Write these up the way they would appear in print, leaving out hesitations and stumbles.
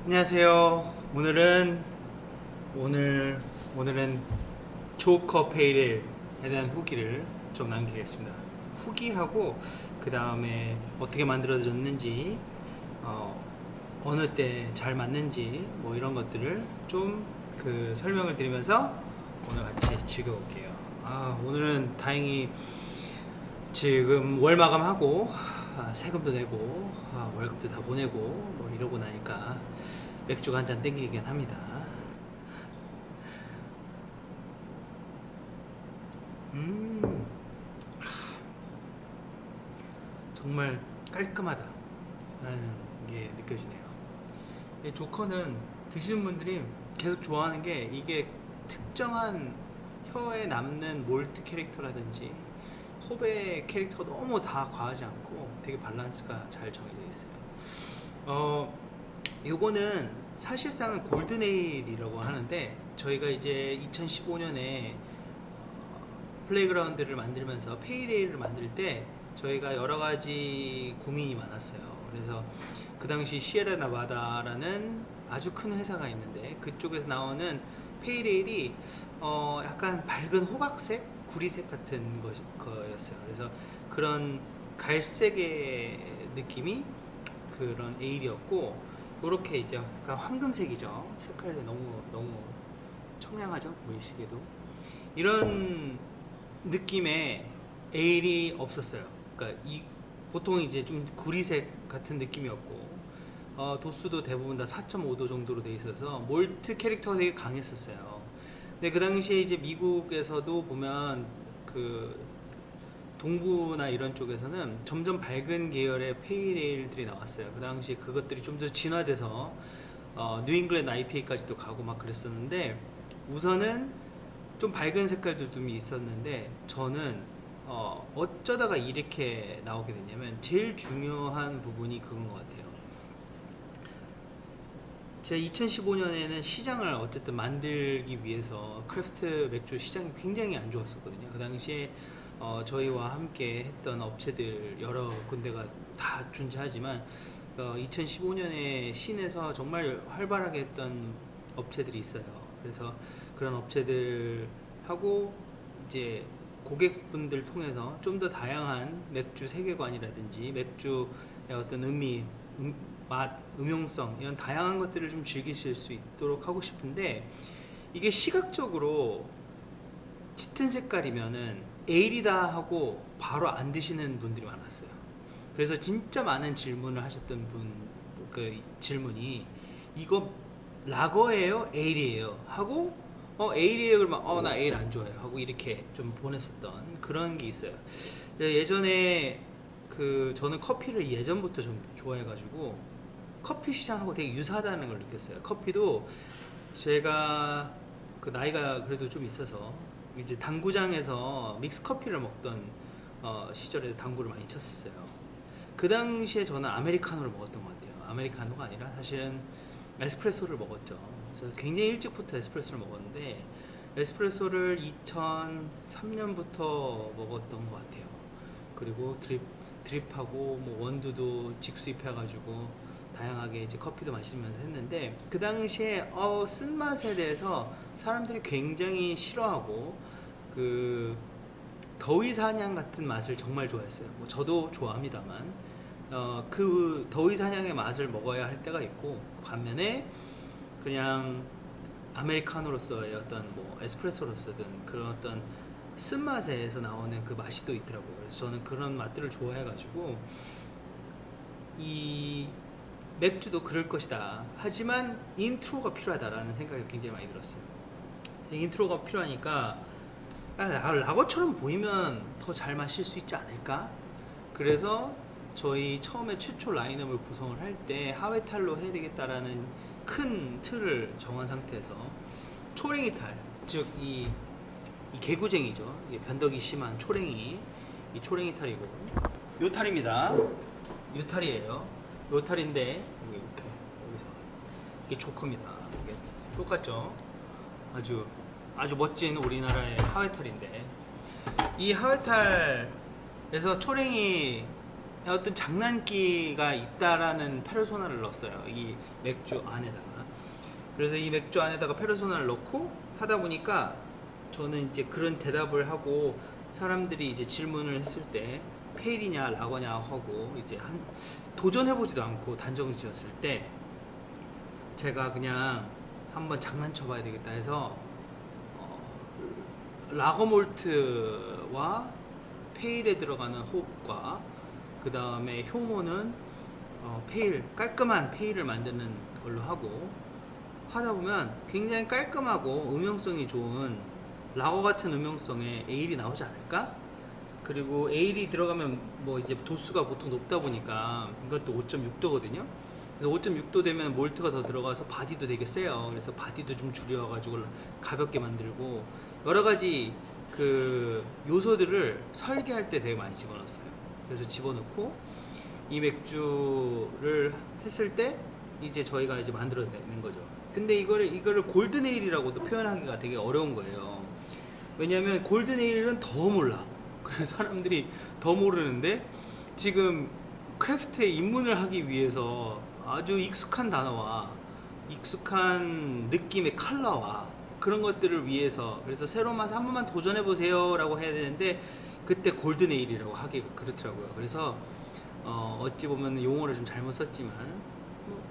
안녕하세요. 오늘은 조커 페이레일에 대한 후기를 좀 남기겠습니다. 후기하고 그 다음에 어떻게 만들어졌는지 어느 때 잘 맞는지 뭐 이런 것들을 좀 설명을 드리면서 오늘 같이 즐겨볼게요. 오늘은 다행히 지금 월 마감하고 세금도 내고 월급도 다 보내고 뭐 이러고 나니까 맥주가 한 잔 땡기긴 합니다. 음, 정말 깔끔하다 라는 게 느껴지네요. 이 조커는 드시는 분들이 계속 좋아하는 게 이게 특정한 혀에 남는 몰트 캐릭터라든지 홉의 캐릭터가 너무 다 과하지 않고 되게 밸런스가 잘 정해져 있어요. 요거는 사실상은 골든에일이라고 하는데 저희가 이제 2015년에 플레이그라운드를 만들면서 페이레일을 만들 때 저희가 여러 가지 고민이 많았어요. 그래서 그 당시 시에라 나바다라는 아주 큰 회사가 있는데 그쪽에서 나오는 페이레일이 약간 밝은 호박색, 구리색 같은 거였어요. 그래서 그런 갈색의 느낌이 그런 에일이었고, 이렇게 이제 약간 황금색이죠. 색깔이 너무 청량하죠. 보이시게도 이런 느낌의 에일이 없었어요. 그러니까 보통 이제 좀 구리색 같은 느낌이었고, 도수도 대부분 다 4.5도 정도로 돼 있어서 몰트 캐릭터가 되게 강했었어요. 근데 그 당시에 이제 미국에서도 보면 그 동부나 이런 쪽에서는 점점 밝은 계열의 페이레일들이 나왔어요. 그 당시에 그것들이 좀 더 진화돼서 뉴잉글랜드 IPA까지도 가고 막 그랬었는데, 우선은 좀 밝은 색깔도 좀 있었는데 저는 어쩌다가 이렇게 나오게 됐냐면 제일 중요한 부분이 그건 것 같아요. 제가 2015년에는 시장을 어쨌든 만들기 위해서 크래프트 맥주 시장이 굉장히 안 좋았었거든요. 그 당시에 저희와 함께 했던 업체들 여러 군데가 다 존재하지만 2015년에 시내에서 정말 활발하게 했던 업체들이 있어요. 그래서 그런 업체들하고 이제 고객분들 통해서 좀 더 다양한 맥주 세계관이라든지 맥주의 어떤 의미, 맛, 음용성 이런 다양한 것들을 좀 즐기실 수 있도록 하고 싶은데, 이게 시각적으로 짙은 색깔이면은 에일이다 하고 바로 안 드시는 분들이 많았어요. 그래서 진짜 많은 질문을 하셨던 그 질문이 이거 라거예요? 에일이에요? 하고 에일이에요? 그러면 나 에일 안 좋아해요 하고 이렇게 좀 보냈었던 그런 게 있어요. 예전에 저는 커피를 예전부터 좀 좋아해가지고 커피 시장하고 되게 유사하다는 걸 느꼈어요. 커피도 제가 그 나이가 그래도 좀 있어서 이제 당구장에서 믹스 커피를 먹던 시절에 당구를 많이 쳤었어요. 그 당시에 저는 아메리카노를 먹었던 것 같아요. 아메리카노가 아니라 사실은 에스프레소를 먹었죠. 그래서 굉장히 일찍부터 에스프레소를 먹었는데 에스프레소를 2003년부터 먹었던 것 같아요. 그리고 드립하고 뭐 원두도 직수입해가지고 다양하게 이제 커피도 마시면서 했는데, 그 당시에 쓴맛에 대해서 사람들이 굉장히 싫어하고 그 더위 사냥 같은 맛을 정말 좋아했어요. 뭐 저도 좋아합니다만 그 더위 사냥의 맛을 먹어야 할 때가 있고, 반면에 그냥 아메리카노로서의 어떤 뭐 에스프레소로서든 그런 어떤 쓴맛에서 나오는 그 맛이 또 있더라고요. 그래서 저는 그런 맛들을 좋아해가지고 이 맥주도 그럴 것이다. 하지만 인트로가 필요하다라는 생각이 굉장히 많이 들었어요. 인트로가 필요하니까 라거처럼 보이면 더 잘 마실 수 있지 않을까? 그래서 저희 처음에 최초 라인업을 구성을 할 때 하회탈로 해야 되겠다라는 큰 틀을 정한 상태에서 초랭이 탈, 즉 이 개구쟁이죠. 변덕이 심한 초랭이, 이 초랭이 탈이고, 요 탈입니다. 요 탈이에요. 요 탈인데 이렇게 여기서 이게 조커입니다. 이게 똑같죠? 아주 멋진 우리나라의 하회탈인데, 이 하회탈에서 초랭이 어떤 장난기가 있다라는 페르소나를 넣었어요. 이 맥주 안에다가. 그래서 이 맥주 안에다가 페르소나를 넣고 하다 보니까 저는 이제 그런 대답을 하고 사람들이 이제 질문을 했을 때 페일이냐 라거냐 하고 이제 도전해보지도 않고 단정을 지었을 때 제가 그냥 한번 장난쳐봐야 되겠다 해서 라거몰트와 페일에 들어가는 홉과 그 다음에 효모는 페일, 깔끔한 페일을 만드는 걸로 하고 하다 보면 굉장히 깔끔하고 음용성이 좋은 라거 같은 음용성의 에일이 나오지 않을까? 그리고 에일이 들어가면 뭐 이제 도수가 보통 높다 보니까 이것도 5.6도거든요. 그래서 5.6도 되면 몰트가 더 들어가서 바디도 되게 세요. 그래서 바디도 좀 줄여가지고 가볍게 만들고 여러 가지 그 요소들을 설계할 때 되게 많이 집어넣었어요. 그래서 집어넣고 이 맥주를 했을 때 이제 저희가 이제 만들어내는 거죠. 근데 이거를 골든에일이라고도 표현하기가 되게 어려운 거예요. 왜냐면 골든에일은 더 몰라. 그래서 사람들이 더 모르는데 지금 크래프트에 입문을 하기 위해서 아주 익숙한 단어와 익숙한 느낌의 컬러와 그런 것들을 위해서 그래서 새로운 맛을 한 번만 도전해 보세요 라고 해야 되는데 그때 골든에일이라고 하기가 그렇더라고요. 그래서 어찌 보면 용어를 좀 잘못 썼지만 뭐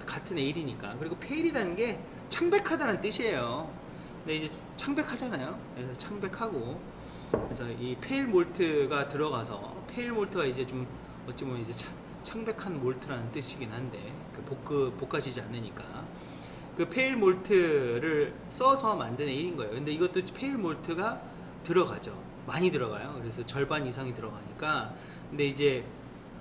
같은 에일이니까. 그리고 페일이라는 게 창백하다는 뜻이에요. 근데 이제 창백하잖아요. 그래서 창백하고 그래서 이 페일 몰트가 들어가서 페일 몰트가 이제 좀 어찌 보면 이제 창백한 몰트라는 뜻이긴 한데 볶아지지 않으니까 그 페일 몰트를 써서 만든 에일인 거예요. 근데 이것도 페일 몰트가 들어가죠. 많이 들어가요. 그래서 절반 이상이 들어가니까 근데 이제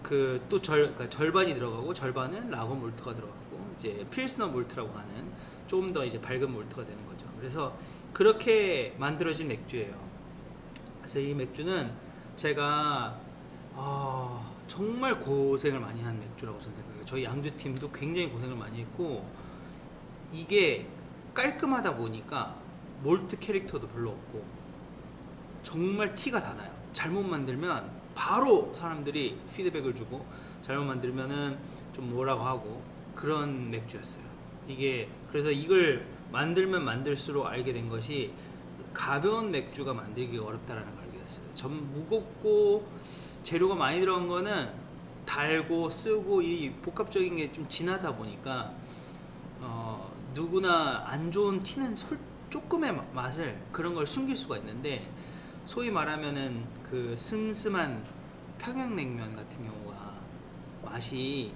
그 또 그러니까 절반이 들어가고 절반은 라거 몰트가 들어가고 이제 필스너 몰트라고 하는 좀 더 이제 밝은 몰트가 되는 거죠. 그래서 그렇게 만들어진 맥주예요. 그래서 이 맥주는 제가 정말 고생을 많이 한 맥주라고 저는 생각해요. 저희 양주팀도 굉장히 고생을 많이 했고 이게 깔끔하다 보니까 몰트 캐릭터도 별로 없고 정말 티가 다 나요. 잘못 만들면 바로 사람들이 피드백을 주고 잘못 만들면은 좀 뭐라고 하고 그런 맥주였어요. 이게 그래서 이걸 만들면 만들수록 알게 된 것이 가벼운 맥주가 만들기가 어렵다라는 걸 알게 됐어요. 좀 무겁고 재료가 많이 들어간 거는 달고 쓰고 이 복합적인 게 좀 진하다 보니까 누구나 안 좋은 튀는 조금의 맛을 그런 걸 숨길 수가 있는데 소위 말하면은 그 슴슴한 평양냉면 같은 경우가 맛이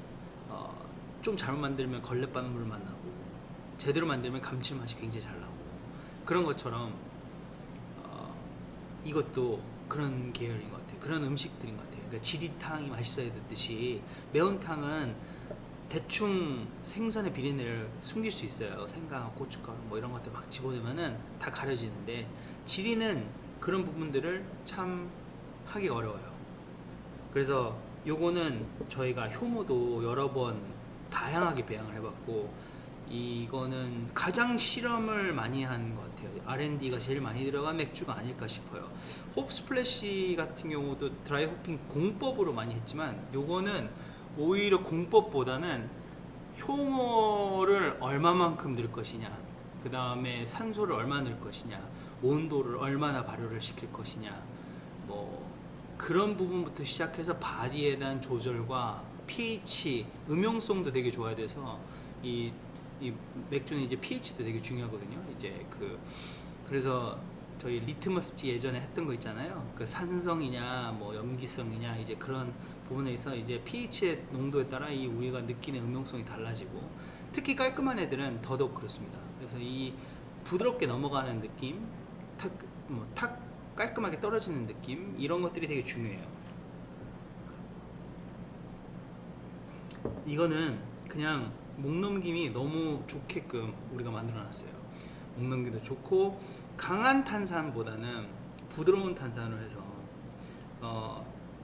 좀 잘못 만들면 걸레바늘 맛 나고 제대로 만들면 감칠맛이 굉장히 잘 나고 그런 것처럼 이것도 그런 계열인 것 같아요. 그런 음식들인 것 같아요. 그러니까 지리탕이 맛있어야 됐듯이 매운탕은 대충 생선의 비린내를 숨길 수 있어요. 생강, 고춧가루 뭐 이런 것들 막 집어넣으면은 다 가려지는데 지리는 그런 부분들을 참 하기가 어려워요. 그래서 요거는 저희가 효모도 여러 번 다양하게 배양을 해봤고 이거는 가장 실험을 많이 한 것 같아요. R&D가 제일 많이 들어간 맥주가 아닐까 싶어요. 홉 스플래시 같은 경우도 드라이 호핑 공법으로 많이 했지만 요거는 오히려 공법보다는 효모를 얼마만큼 넣을 것이냐, 그 다음에 산소를 얼마 넣을 것이냐, 온도를 얼마나 발효를 시킬 것이냐, 뭐 그런 부분부터 시작해서 바디에 대한 조절과 pH, 음용성도 되게 좋아야 돼서 이 맥주는 이제 pH도 되게 중요하거든요. 이제 그래서 저희 리트머스지 예전에 했던 거 있잖아요. 그 산성이냐, 뭐 염기성이냐, 이제 그런 부분에서 이제 pH의 농도에 따라 이 우유가 느끼는 음용성이 달라지고 특히 깔끔한 애들은 더더욱 그렇습니다. 그래서 이 부드럽게 넘어가는 느낌, 탁 깔끔하게 떨어지는 느낌 이런 것들이 되게 중요해요. 이거는 그냥 목넘김이 너무 좋게끔 우리가 만들어놨어요. 목넘김도 좋고 강한 탄산보다는 부드러운 탄산을 해서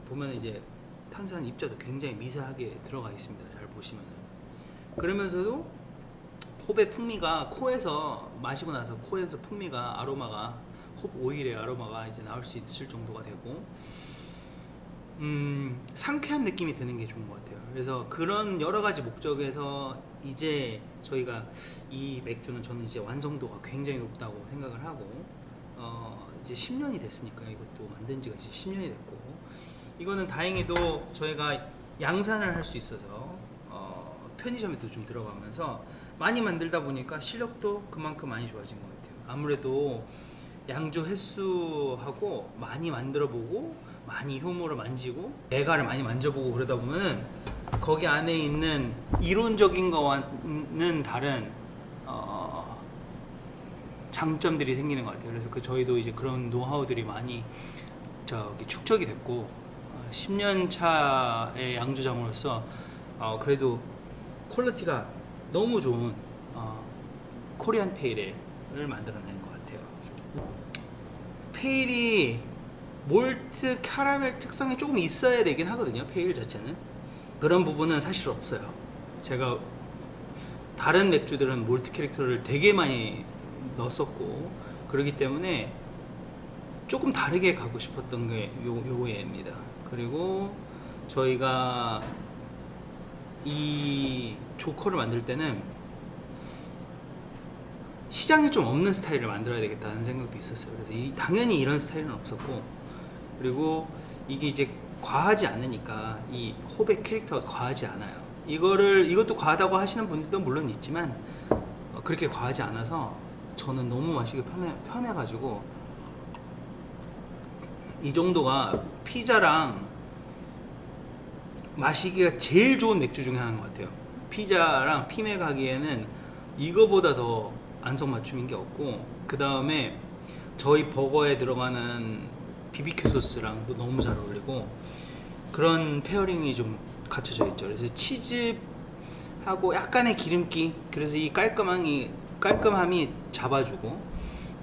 보면 이제 탄산 입자도 굉장히 미세하게 들어가 있습니다. 잘 보시면은 그러면서도 홉의 풍미가 코에서 마시고 나서 코에서 풍미가 아로마가 홉 오일의 아로마가 이제 나올 수 있을 정도가 되고 상쾌한 느낌이 드는 게 좋은 것 같아요. 그래서 그런 여러 가지 목적에서 이제 저희가 이 맥주는 저는 이제 완성도가 굉장히 높다고 생각을 하고, 이제 10년이 됐으니까요. 이것도 만든 지가 이제 10년이 됐고, 이거는 다행히도 저희가 양산을 할 수 있어서 편의점에도 좀 들어가면서 많이 만들다 보니까 실력도 그만큼 많이 좋아진 것 같아요. 아무래도 양조 횟수하고 많이 만들어 보고 많이 효모를 만지고 애가를 많이 만져보고 그러다 보면은 거기 안에 있는 이론적인 거와는 다른 장점들이 생기는 것 같아요. 그래서 저희도 이제 그런 노하우들이 많이 축적이 됐고, 10년 차의 양조장으로서 그래도 퀄리티가 너무 좋은 코리안 페일을 만들어낸 것 같아요. 페일이 몰트 캐러멜 특성이 조금 있어야 되긴 하거든요. 페일 자체는 그런 부분은 사실 없어요. 제가 다른 맥주들은 몰트 캐릭터를 되게 많이 넣었었고 그러기 때문에 조금 다르게 가고 싶었던 게 요거입니다. 그리고 저희가 이 조커를 만들 때는 시장에 좀 없는 스타일을 만들어야 되겠다는 생각도 있었어요. 그래서 당연히 이런 스타일은 없었고, 그리고 이게 이제 과하지 않으니까 이 호백 캐릭터가 과하지 않아요. 이것도 과하다고 하시는 분들도 물론 있지만 그렇게 과하지 않아서 저는 너무 마시기 편해가지고 이 정도가 피자랑 마시기가 제일 좋은 맥주 중에 하나인 것 같아요. 피자랑 피맥 하기에는 이거보다 더 안성맞춤인 게 없고, 그 다음에 저희 버거에 들어가는 BBQ 소스랑도 너무 잘 어울리고 그런 페어링이 좀 갖춰져 있죠. 그래서 치즈하고 약간의 기름기, 그래서 이 깔끔함이 잡아주고,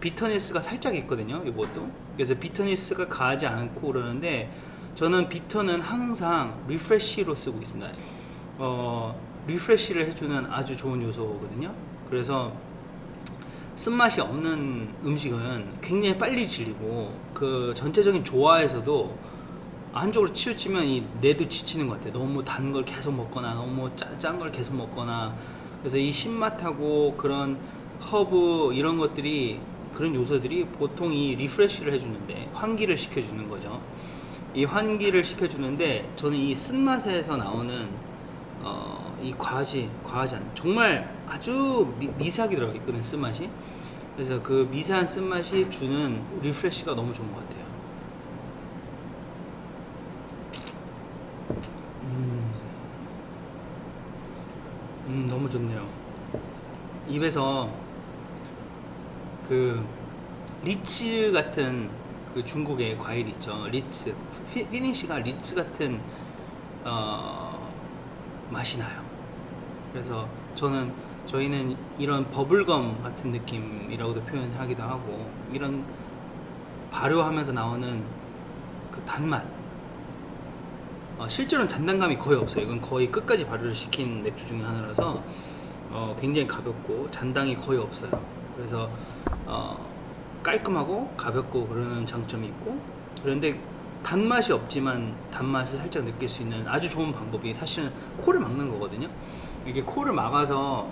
비터니스가 살짝 있거든요. 이것도. 그래서 비터니스가 가지 않고 그러는데 저는 비터는 항상 리프레쉬로 쓰고 있습니다. 리프레쉬를 해주는 아주 좋은 요소거든요. 그래서 쓴맛이 없는 음식은 굉장히 빨리 질리고 그 전체적인 조화에서도 한쪽으로 치우치면 이 뇌도 지치는 것 같아요. 너무 단 걸 계속 먹거나 너무 짠 걸 계속 먹거나. 그래서 이 신맛하고 그런 허브 이런 것들이, 그런 요소들이 보통 이 리프레쉬를 해주는데 환기를 시켜주는 거죠. 이 환기를 시켜주는데 저는 이 쓴맛에서 나오는 이 과하지 않은, 정말 아주 미세하게 들어가 있거든요, 쓴맛이. 그래서 그 미세한 쓴맛이 주는 리프레쉬가 너무 좋은 것 같아요. 너무 좋네요. 입에서 그 리츠 같은 그 중국의 과일 있죠. 리츠. 피니쉬가 리츠 같은 맛이 나요. 그래서 저희는 이런 버블검 같은 느낌이라고도 표현하기도 하고, 이런 발효하면서 나오는 그 단맛, 실제로는 잔단감이 거의 없어요. 이건 거의 끝까지 발효를 시킨 맥주 중에 하나라서 굉장히 가볍고 잔당이 거의 없어요. 그래서 깔끔하고 가볍고 그러는 장점이 있고, 그런데 단맛이 없지만 단맛을 살짝 느낄 수 있는 아주 좋은 방법이 사실은 코를 막는 거거든요. 이게 코를 막아서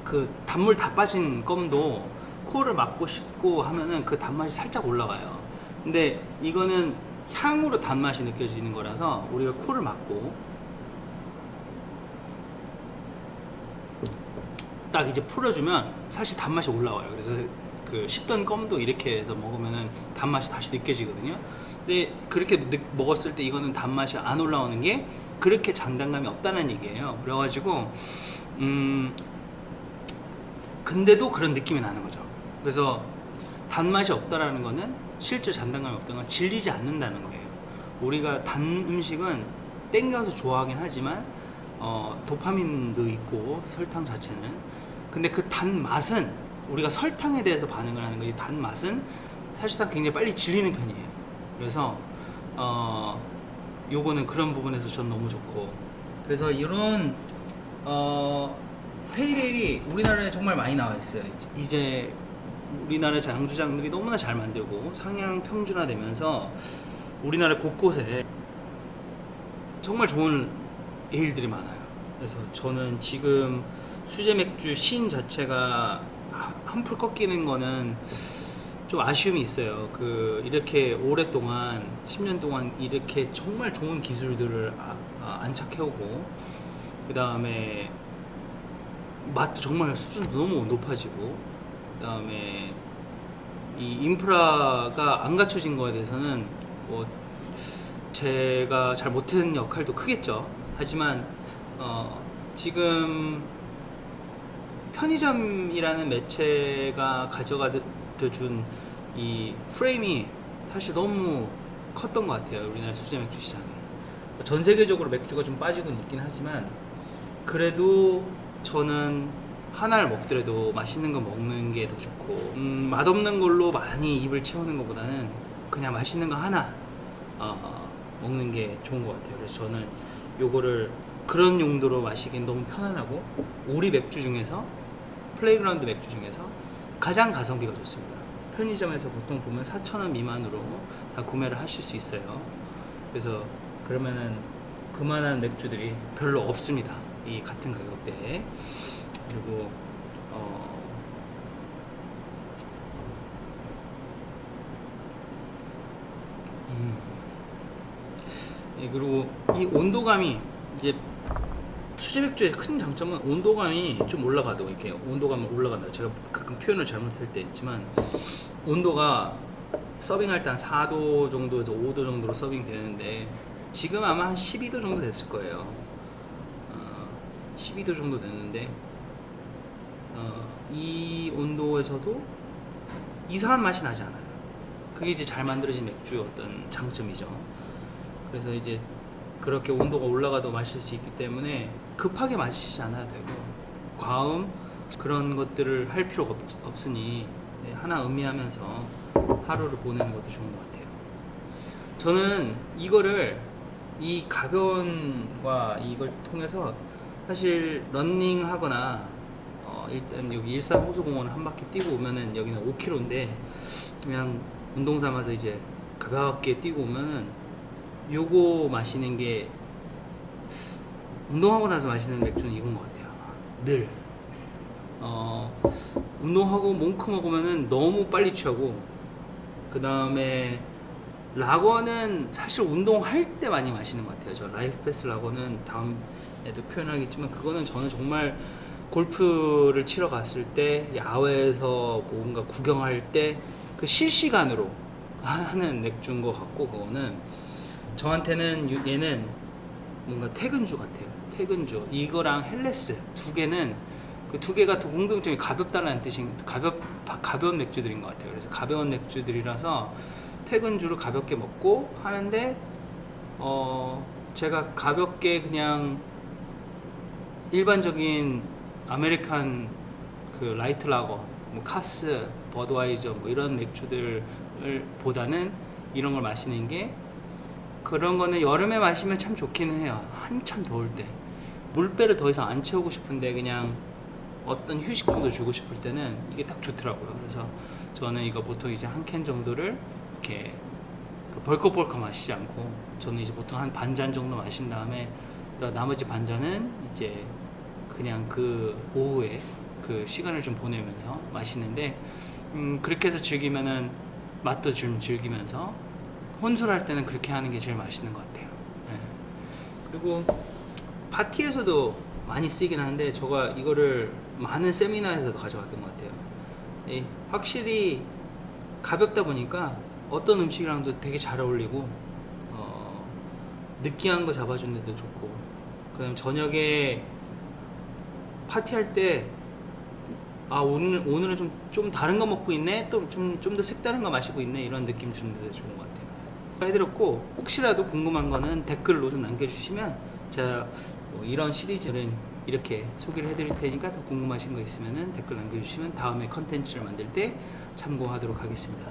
그 단물 다 빠진 껌도 코를 막고 싶고 하면은 그 단맛이 살짝 올라가요. 근데 이거는 향으로 단맛이 느껴지는 거라서 우리가 코를 막고 딱 이제 풀어주면 사실 단맛이 올라와요. 그래서 그 씹던 껌도 이렇게 해서 먹으면은 단맛이 다시 느껴지거든요. 근데 그렇게 먹었을 때 이거는 단맛이 안 올라오는 게 그렇게 잔단감이 없다는 얘기예요. 그래가지고 근데도 그런 느낌이 나는 거죠. 그래서 단맛이 없다라는 거는 실제 잔단감이 없다는 건 질리지 않는다는 거예요. 우리가 단 음식은 땡겨서 좋아하긴 하지만 도파민도 있고 설탕 자체는, 근데 그 단맛은 우리가 설탕에 대해서 반응을 하는 거지, 단맛은 사실상 굉장히 빨리 질리는 편이에요. 그래서 요거는 그런 부분에서 전 너무 좋고, 그래서 이런 페이레일이 우리나라에 정말 많이 나와 있어요. 이제 우리나라 양조장들이 너무나 잘 만들고 상향 평준화되면서 우리나라 곳곳에 정말 좋은 에일들이 많아요. 그래서 저는 지금 수제 맥주 신 자체가 한풀 꺾이는 거는 좀 아쉬움이 있어요. 이렇게 오랫동안 10년 동안 이렇게 정말 좋은 기술들을 안착해오고, 그 다음에 맛도 정말 수준도 너무 높아지고, 그 다음에 이 인프라가 안 갖춰진 거에 대해서는 뭐 제가 잘 못한 역할도 크겠죠. 하지만 지금 편의점이라는 매체가 가져다 준 이 프레임이 사실 너무 컸던 것 같아요. 우리나라 수제 맥주 시장에. 전 세계적으로 맥주가 좀 빠지고 있긴 하지만, 그래도 저는 하나를 먹더라도 맛있는 거 먹는 게 더 좋고, 맛없는 걸로 많이 입을 채우는 것보다는 그냥 맛있는 거 하나 먹는 게 좋은 것 같아요. 그래서 저는 요거를 그런 용도로 마시기엔 너무 편안하고, 우리 맥주 중에서, 플레이그라운드 맥주 중에서 가장 가성비가 좋습니다. 편의점에서 보통 보면 4,000원 미만으로 다 구매를 하실 수 있어요. 그래서 그러면은 그만한 맥주들이 별로 없습니다. 이 같은 가격대에. 그리고 그리고 이 온도감이, 이제 수제 맥주의 큰 장점은 온도감이 좀 올라가도, 이렇게 온도감이 올라간다. 제가 가끔 표현을 잘못할 때 있지만, 온도가 서빙할 때 한 4도 정도에서 5도 정도로 서빙 되는데, 지금 아마 한 12도 정도 됐을 거예요. 12도 정도 됐는데, 이 온도에서도 이상한 맛이 나지 않아요. 그게 이제 잘 만들어진 맥주의 어떤 장점이죠. 그래서 이제 그렇게 온도가 올라가도 마실 수 있기 때문에 급하게 마시지 않아도 되고, 과음 그런 것들을 할 필요가 없으니 하나 음미하면서 하루를 보내는 것도 좋은 것 같아요. 저는 이거를, 이 가벼움과 이걸 통해서 사실 러닝 하거나 일단 여기 일산 호수공원 한 바퀴 뛰고 오면은, 여기는 5km인데 그냥 운동 삼아서 이제 가볍게 뛰고 오면은 요거 마시는 게, 운동하고 나서 마시는 맥주는 이건 것 같아요. 늘 운동하고 몽크 먹으면은 너무 빨리 취하고, 그 다음에 라거는 사실 운동할 때 많이 마시는 것 같아요. 저 라이프 패스 라거는 다음에도 표현하겠지만, 그거는 저는 정말 골프를 치러 갔을 때, 야외에서 뭔가 구경할 때 그 실시간으로 하는 맥주인 것 같고, 그거는 저한테는 얘는 뭔가 퇴근주 같아요. 퇴근주. 이거랑 헬레스 두 개는, 그 두 개가 더 공통점이 가볍다는 뜻인, 가벼운 맥주들인 것 같아요. 그래서 가벼운 맥주들이라서 퇴근주로 가볍게 먹고 하는데, 제가 가볍게 그냥 일반적인 아메리칸 그 라이트 라거, 뭐 카스, 버드와이저 뭐 이런 맥주들 보다는 이런 걸 마시는 게, 그런 거는 여름에 마시면 참 좋기는 해요. 한참 더울 때 물배를 더 이상 안 채우고 싶은데 그냥 어떤 휴식 정도 주고 싶을 때는 이게 딱 좋더라고요. 그래서 저는 이거 보통 이제 한 캔 정도를 이렇게 벌컥벌컥 마시지 않고, 저는 이제 보통 한 반 잔 정도 마신 다음에 나머지 반 잔은 이제 그냥 그 오후에 그 시간을 좀 보내면서 마시는데, 그렇게 해서 즐기면은 맛도 좀 즐기면서, 혼술할 때는 그렇게 하는 게 제일 맛있는 것 같아요. 네. 그리고 파티에서도 많이 쓰이긴 하는데, 제가 이거를 많은 세미나에서도 가져갔던 것 같아요. 확실히 가볍다 보니까 어떤 음식이랑도 되게 잘 어울리고, 느끼한 거 잡아주는 데도 좋고, 그다음 저녁에 파티할 때 오늘은 좀 다른 거 먹고 있네, 또 좀 더 색다른 거 마시고 있네, 이런 느낌 주는 데도 좋은 것 같아요. 해드렸고, 혹시라도 궁금한 거는 댓글로 좀 남겨주시면 제가 뭐 이런 시리즈는 이렇게 소개를 해드릴 테니까, 더 궁금하신 거 있으면 댓글 남겨주시면 다음에 컨텐츠를 만들 때 참고하도록 하겠습니다.